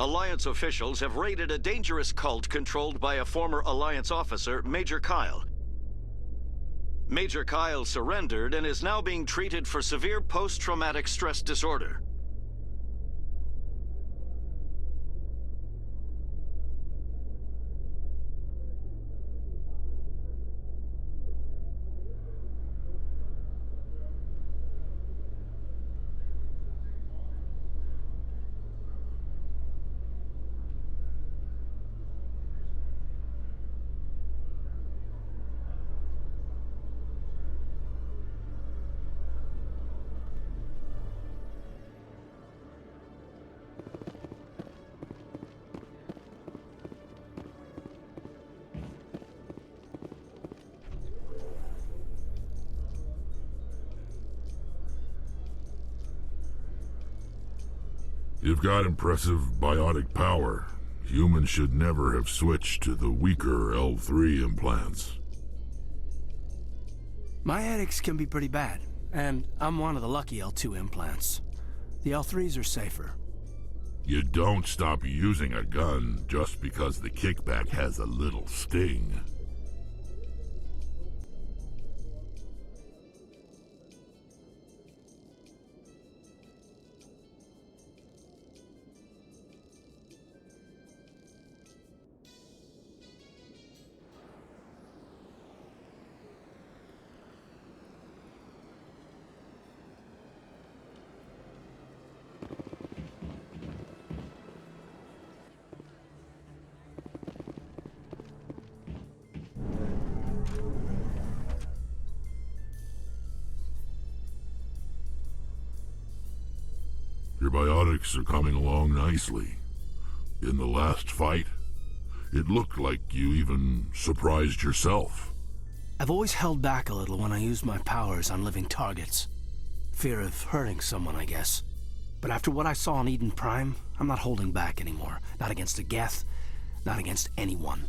Alliance officials have raided a dangerous cult controlled by a former Alliance officer, Major Kyle. Major Kyle surrendered and is now being treated for severe post-traumatic stress disorder. You've got impressive biotic power. Humans should never have switched to the weaker L3 implants. My headaches can be pretty bad, and I'm one of the lucky L2 implants. The L3s are safer. You don't stop using a gun just because the kickback has a little sting. Your biotics are coming along nicely. In the last fight, it looked like you even surprised yourself. I've always held back a little when I use my powers on living targets. Fear of hurting someone, I guess. But after what I saw on Eden Prime, I'm not holding back anymore. Not against a Geth, not against anyone.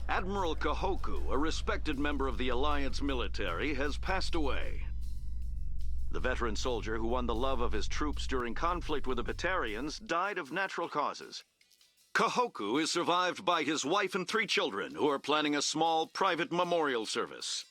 Admiral Kahoku, a respected member of the Alliance military, has passed away. The veteran soldier who won the love of his troops during conflict with the Batarians died of natural causes. Kahoku is survived by his wife and 3 children, who are planning a small private memorial service.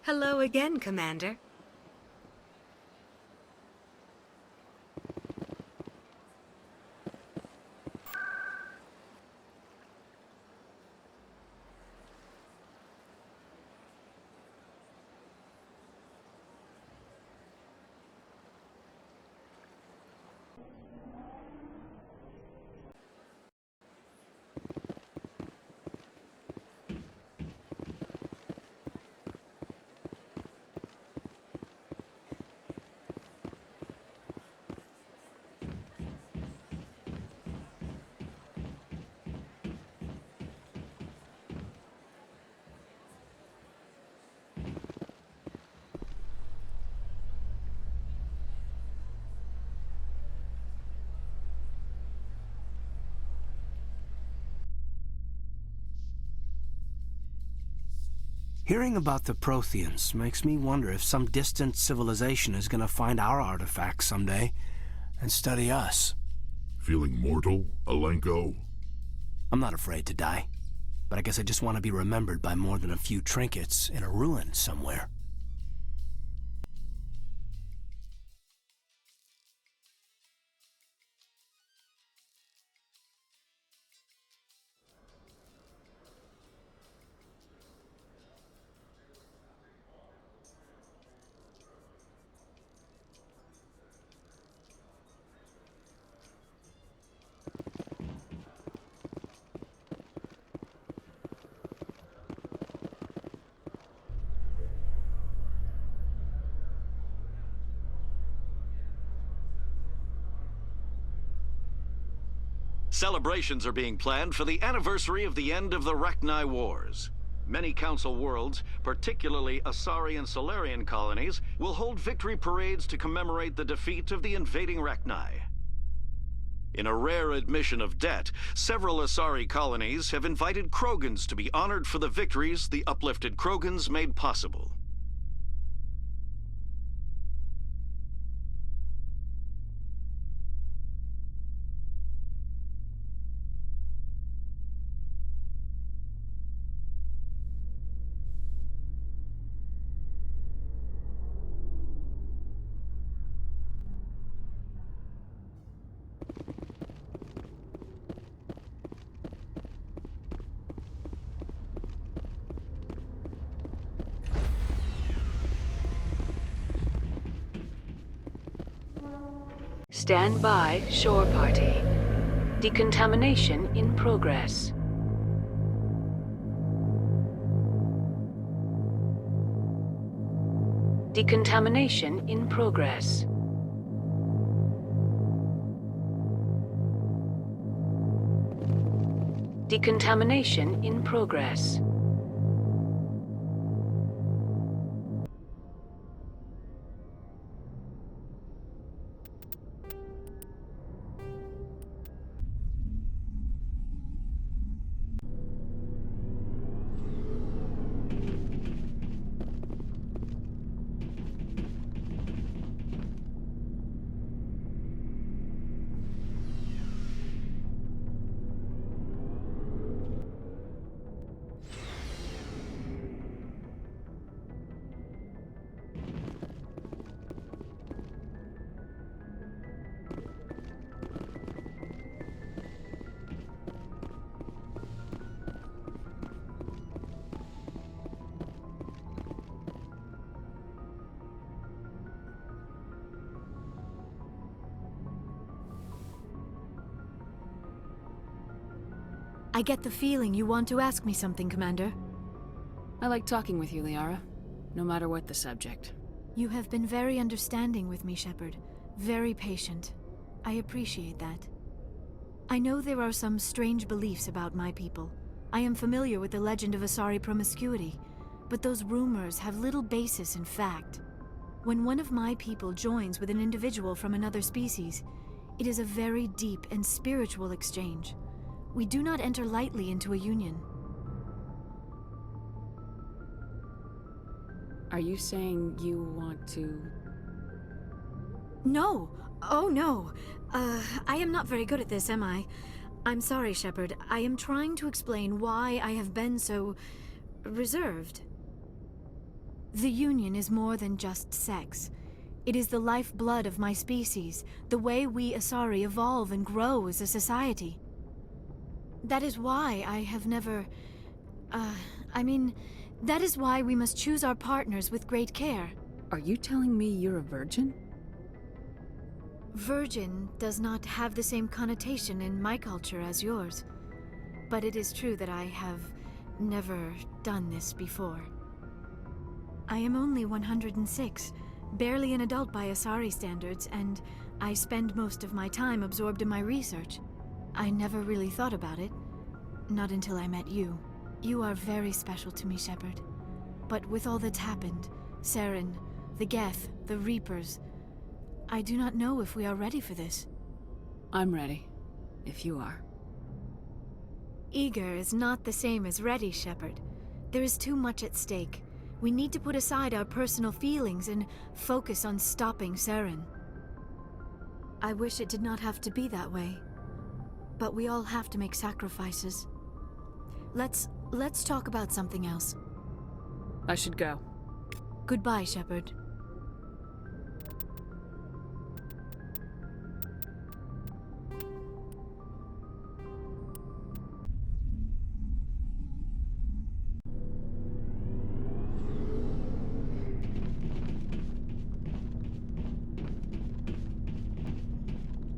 Hello again, Commander. Hearing about the Protheans makes me wonder if some distant civilization is gonna find our artifacts someday and study us. Feeling mortal, Alenko? I'm not afraid to die. but I guess I just want to be remembered by more than a few trinkets in a ruin somewhere. Celebrations are being planned for the anniversary of the end of the Rachni Wars. Many Council worlds, particularly Asari and Solarian colonies, will hold victory parades to commemorate the defeat of the invading Rachni. In a rare admission of debt, several Asari colonies have invited Krogans to be honored for the victories the uplifted Krogans made possible. Stand by, shore party. Decontamination in progress. Decontamination in progress. Decontamination in progress. I get the feeling you want to ask me something, Commander. I like talking with you, Liara, no matter what the subject. You have been very understanding with me, Shepard. Very patient. I appreciate that. I know there are some strange beliefs about my people. I am familiar with the legend of Asari promiscuity, but those rumors have little basis in fact. When one of my people joins with an individual from another species, it is a very deep and spiritual exchange. We do not enter lightly into a union. Are you saying you want to... No! Oh no! I am not very good at this, am I? I'm sorry, Shepard. I am trying to explain why I have been so... reserved. The union is more than just sex. It is the lifeblood of my species, the way we Asari evolve and grow as a society. That is why I have never... that is why we must choose our partners with great care. Are you telling me you're a virgin? Virgin does not have the same connotation in my culture as yours. But it is true that I have never done this before. I am only 106, barely an adult by Asari standards, and I spend most of my time absorbed in my research. I never really thought about it. Not until I met you. You are very special to me, Shepard. But with all that's happened, Saren, the Geth, the Reapers, I do not know if we are ready for this. I'm ready, if you are. Eager is not the same as ready, Shepard. There is too much at stake. We need to put aside our personal feelings and focus on stopping Saren. I wish it did not have to be that way. But we all have to make sacrifices. Let's Let's talk about something else. I should go. Goodbye, Shepard.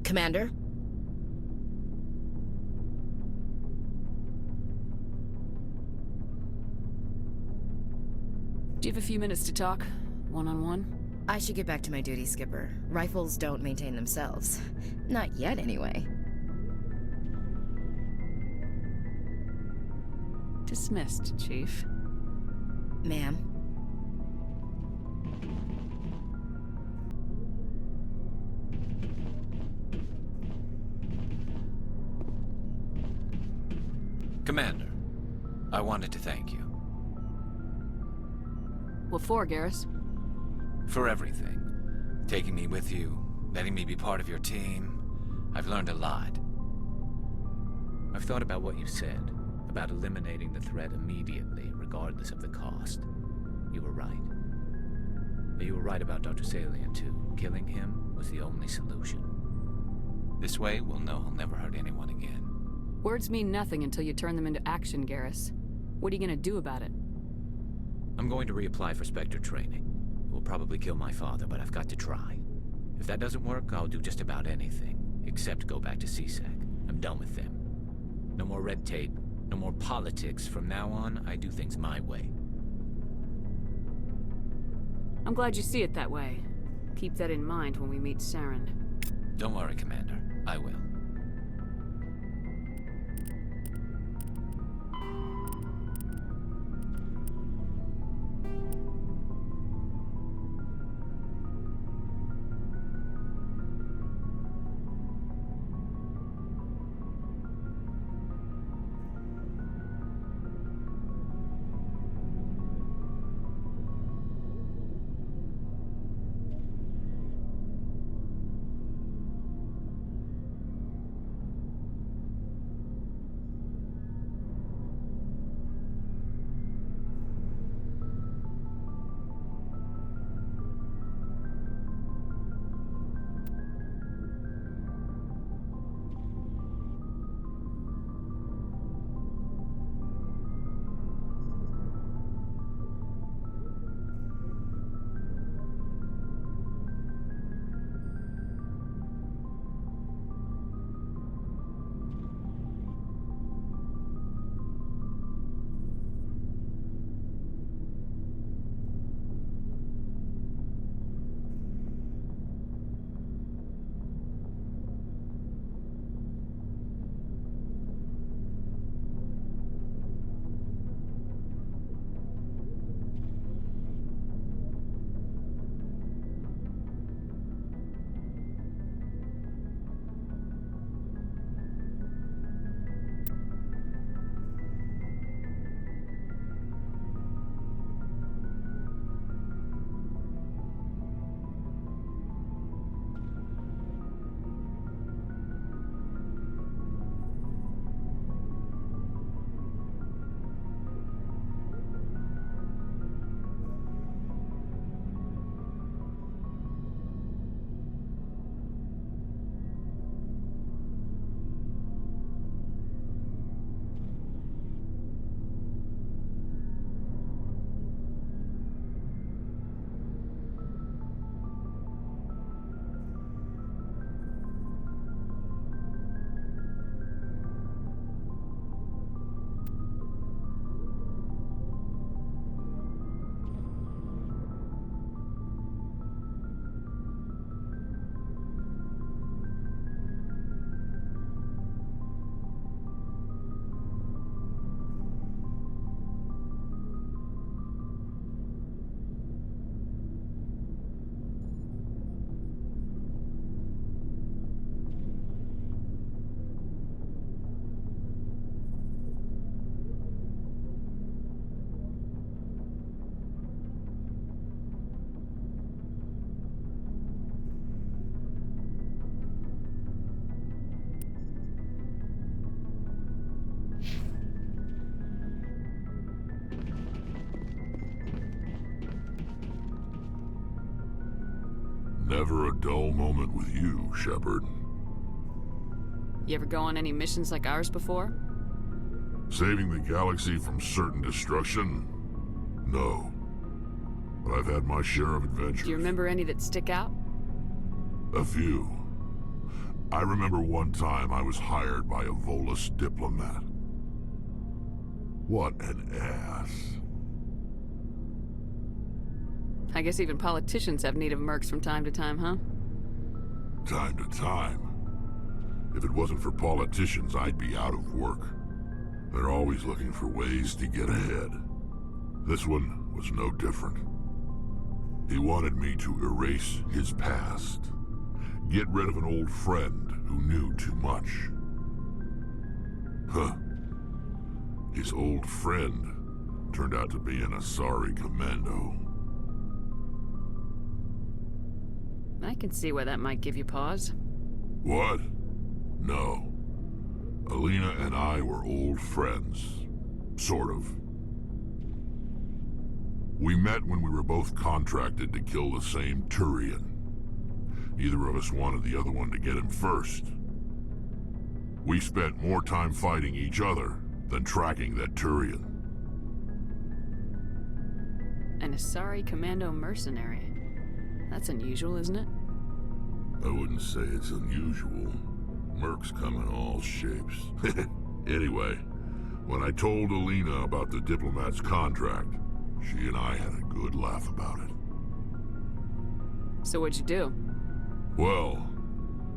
Commander? Do you have a few minutes to talk? One-on-one? I should get back to my duty, Skipper. Rifles don't maintain themselves. Not yet, anyway. Dismissed, Chief. Ma'am? Commander, I wanted to thank you. What for, Garrus? For everything. Taking me with you, letting me be part of your team. I've learned a lot. I've thought about what you said, about eliminating the threat immediately, regardless of the cost. You were right. But you were right about Dr. Salian, too. Killing him was the only solution. This way, we'll know he'll never hurt anyone again. Words mean nothing until you turn them into action, Garrus. What are you gonna do about it? I'm going to reapply for Spectre training. It will probably kill my father, but I've got to try. If that doesn't work, I'll do just about anything, except go back to CSEC. I'm done with them. No more red tape, no more politics. From now on, I do things my way. I'm glad you see it that way. Keep that in mind when we meet Saren. Don't worry, Commander. I will. Never a dull moment with you, Shepard. You ever go on any missions like ours before? Saving the galaxy from certain destruction? No. But I've had my share of adventures. Do you remember any that stick out? A few. I remember one time I was hired by a Volus diplomat. What an ass. I guess even politicians have need of mercs from time to time, huh? Time to time. If it wasn't for politicians, I'd be out of work. They're always looking for ways to get ahead. This one was no different. He wanted me to erase his past. Get rid of an old friend who knew too much. Huh. His old friend turned out to be an Asari commando. I can see why that might give you pause. What? No. Alina and I were old friends. Sort of. We met when we were both contracted to kill the same Turian. Neither of us wanted the other one to get him first. We spent more time fighting each other than tracking that Turian. An Asari commando mercenary. That's unusual, isn't it? I wouldn't say it's unusual. Mercs come in all shapes. Anyway, when I told Alina about the diplomat's contract, she and I had a good laugh about it. So what'd you do? Well,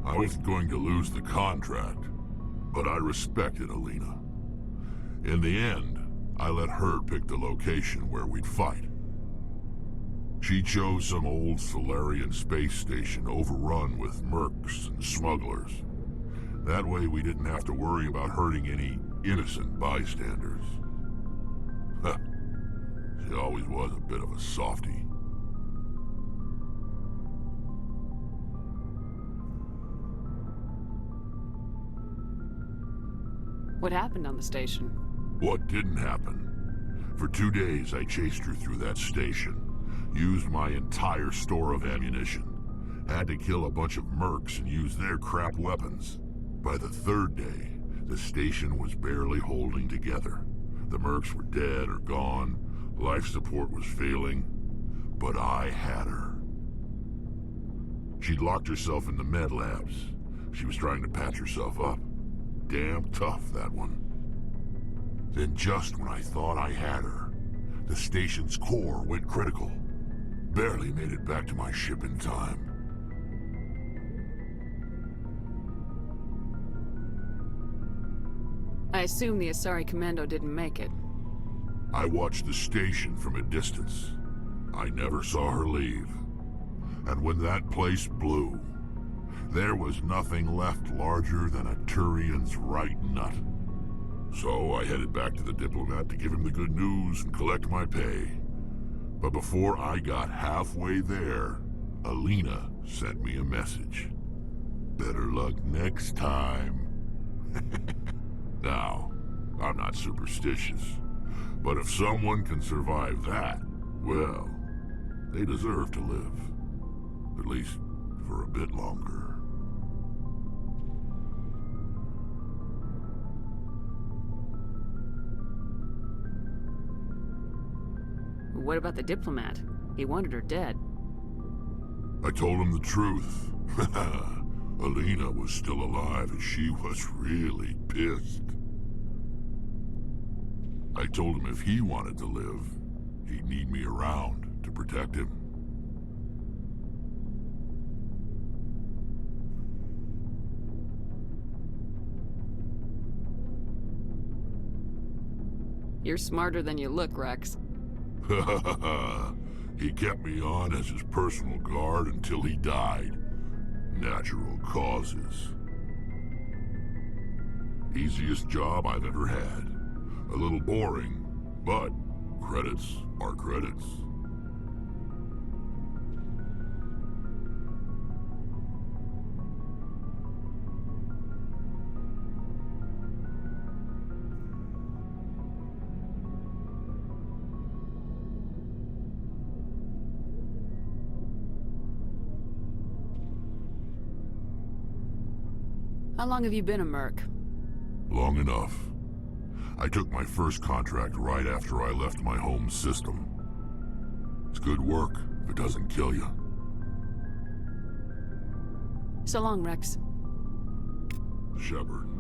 I wasn't going to lose the contract, but I respected Alina. In the end, I let her pick the location where we'd fight. She chose some old Solarian space station overrun with mercs and smugglers. That way we didn't have to worry about hurting any innocent bystanders. Huh. She always was a bit of a softie. What happened on the station? What didn't happen? For 2 days I chased her through that station. Used my entire store of ammunition. Had to kill a bunch of mercs and use their crap weapons. By the 3rd day, the station was barely holding together. The mercs were dead or gone. Life support was failing. But I had her. She'd locked herself in the med labs. She was trying to patch herself up. Damn tough, that one. Then just when I thought I had her, the station's core went critical. Barely made it back to my ship in time. I assume the Asari commando didn't make it. I watched the station from a distance. I never saw her leave. And when that place blew, there was nothing left larger than a Turian's right nut. So I headed back to the diplomat to give him the good news and collect my pay. But before I got halfway there, Alina sent me a message. Better luck next time. Now, I'm not superstitious, but if someone can survive that, well, they deserve to live. At least for a bit longer. What about the diplomat? He wanted her dead. I told him the truth. Alina was still alive and she was really pissed. I told him if he wanted to live, he'd need me around to protect him. You're smarter than you look, Wrex. He kept me on as his personal guard until he died. Natural causes. Easiest job I've ever had. A little boring, but credits are credits. How long have you been a merc? Long enough. I took my first contract right after I left my home system. It's good work if it doesn't kill you. So long, Wrex. Shepard.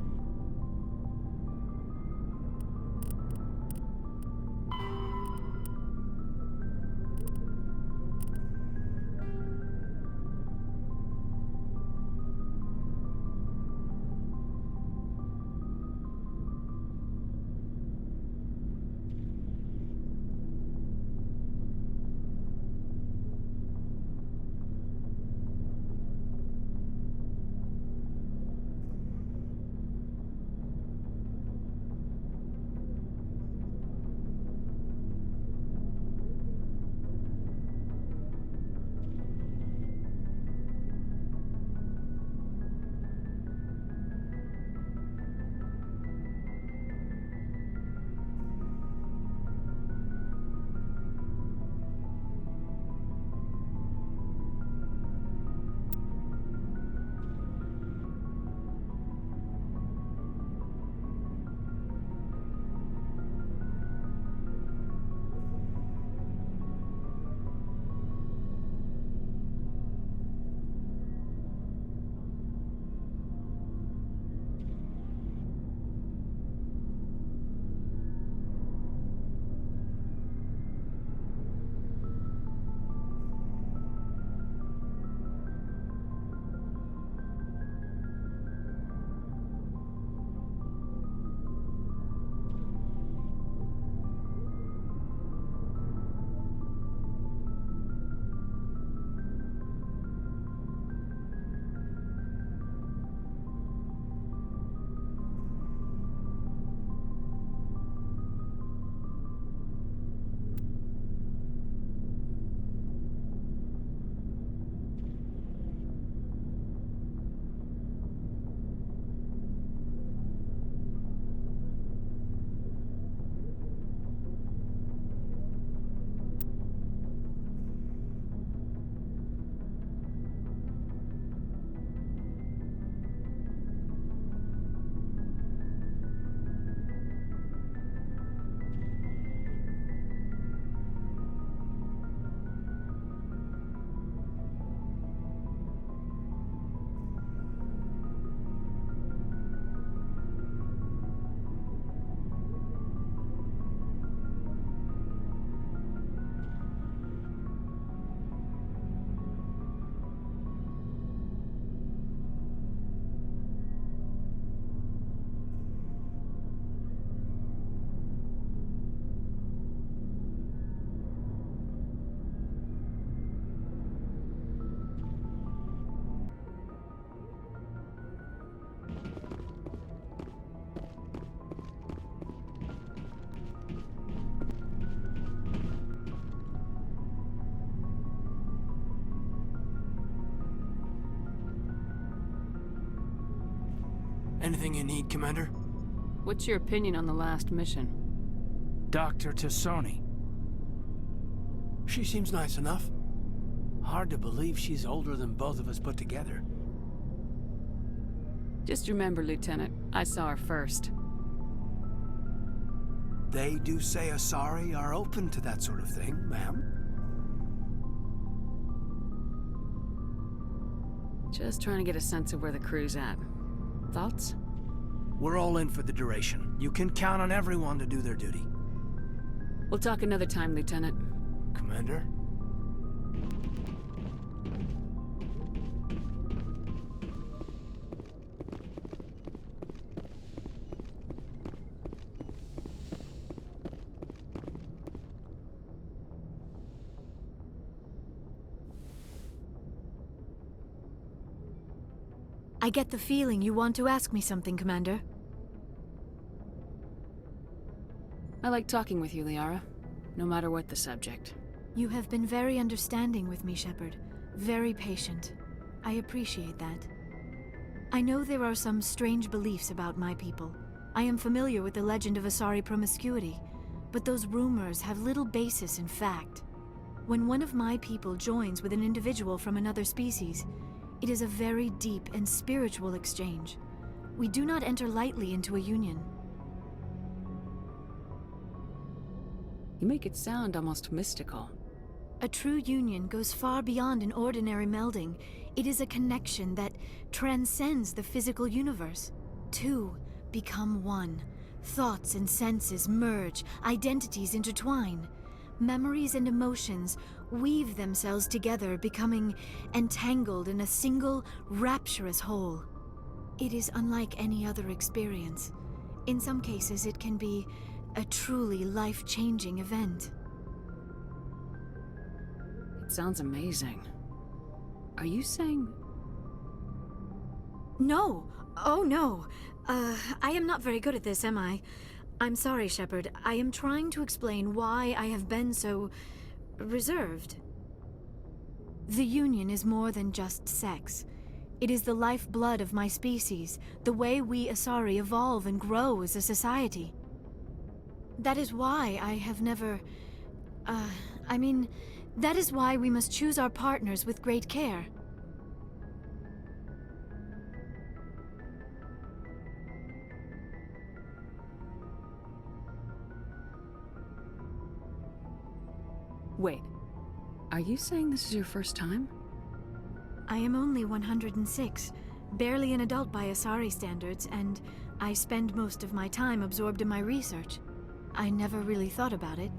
Anything you need, Commander? What's your opinion on the last mission? Dr. Tassoni. She seems nice enough. Hard to believe she's older than both of us put together. Just remember, Lieutenant, I saw her first. They do say Asari are open to that sort of thing, ma'am. Just trying to get a sense of where the crew's at. Thoughts? We're all in for the duration. You can count on everyone to do their duty. We'll talk another time, Lieutenant. Commander? I get the feeling you want to ask me something, Commander. I like talking with you, Liara. No matter what the subject. You have been very understanding with me, Shepard. Very patient. I appreciate that. I know there are some strange beliefs about my people. I am familiar with the legend of Asari promiscuity, but those rumors have little basis in fact. When one of my people joins with an individual from another species, it is a very deep and spiritual exchange. We do not enter lightly into a union. You make it sound almost mystical. A true union goes far beyond an ordinary melding. It is a connection that transcends the physical universe. Two become one. Thoughts and senses merge, identities intertwine. Memories and emotions weave themselves together, becoming entangled in a single, rapturous whole. It is unlike any other experience. In some cases, it can be a truly life-changing event. It sounds amazing. Are you saying... No! Oh, no! I am not very good at this, am I? I'm sorry, Shepard. I am trying to explain why I have been so... reserved. The Union is more than just sex. It is the lifeblood of my species, the way we Asari evolve and grow as a society. That is why I have never... that is why we must choose our partners with great care. Wait, are you saying this is your first time? I am only 106, barely an adult by Asari standards, and I spend most of my time absorbed in my research. I never really thought about it,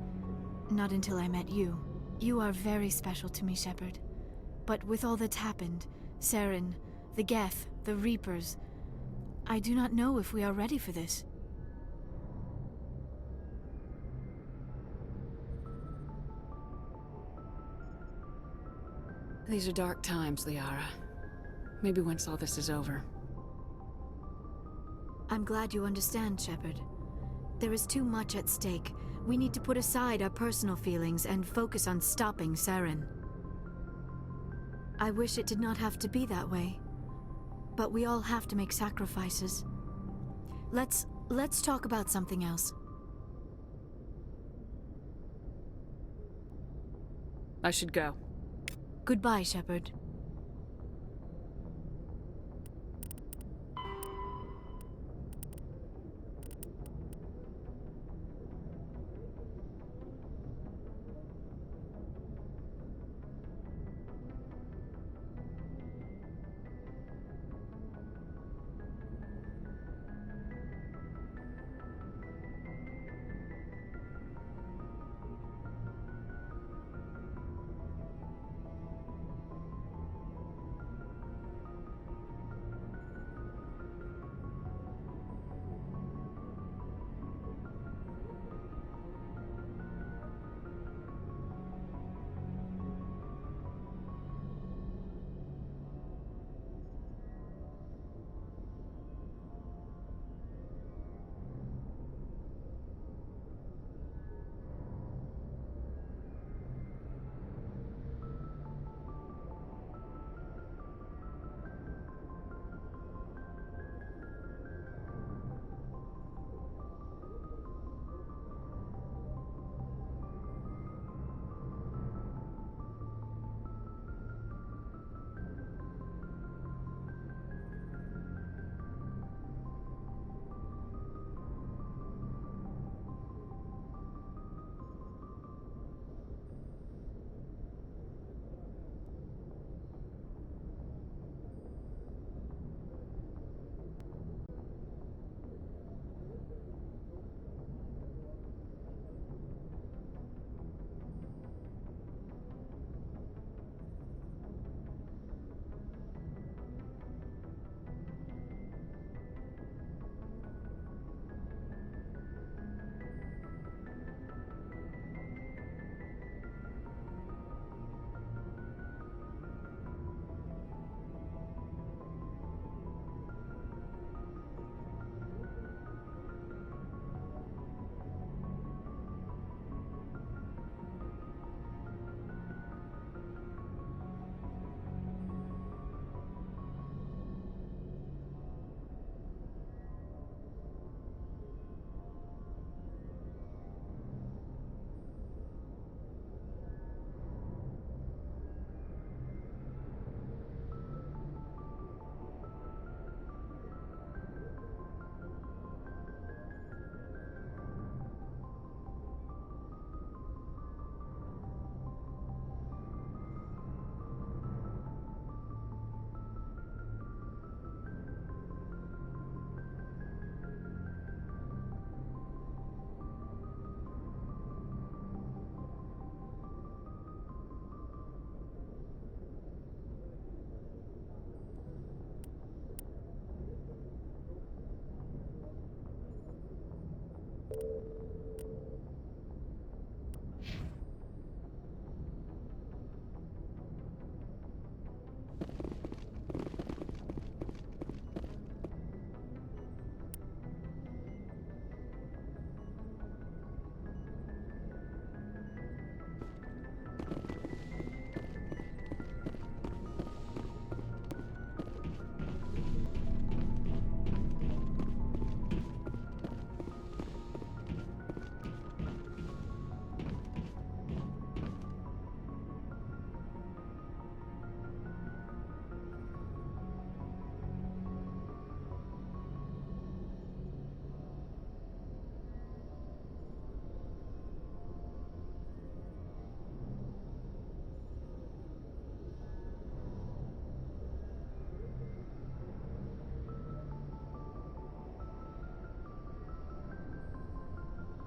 not until I met you. You are very special to me, Shepard. But with all that's happened, Saren, the Geth, the Reapers, I do not know if we are ready for this. These are dark times, Liara. Maybe once all this is over. I'm glad you understand, Shepard. There is too much at stake. We need to put aside our personal feelings and focus on stopping Saren. I wish it did not have to be that way. But we all have to make sacrifices. Let's talk about something else. I should go. Goodbye, Shepard.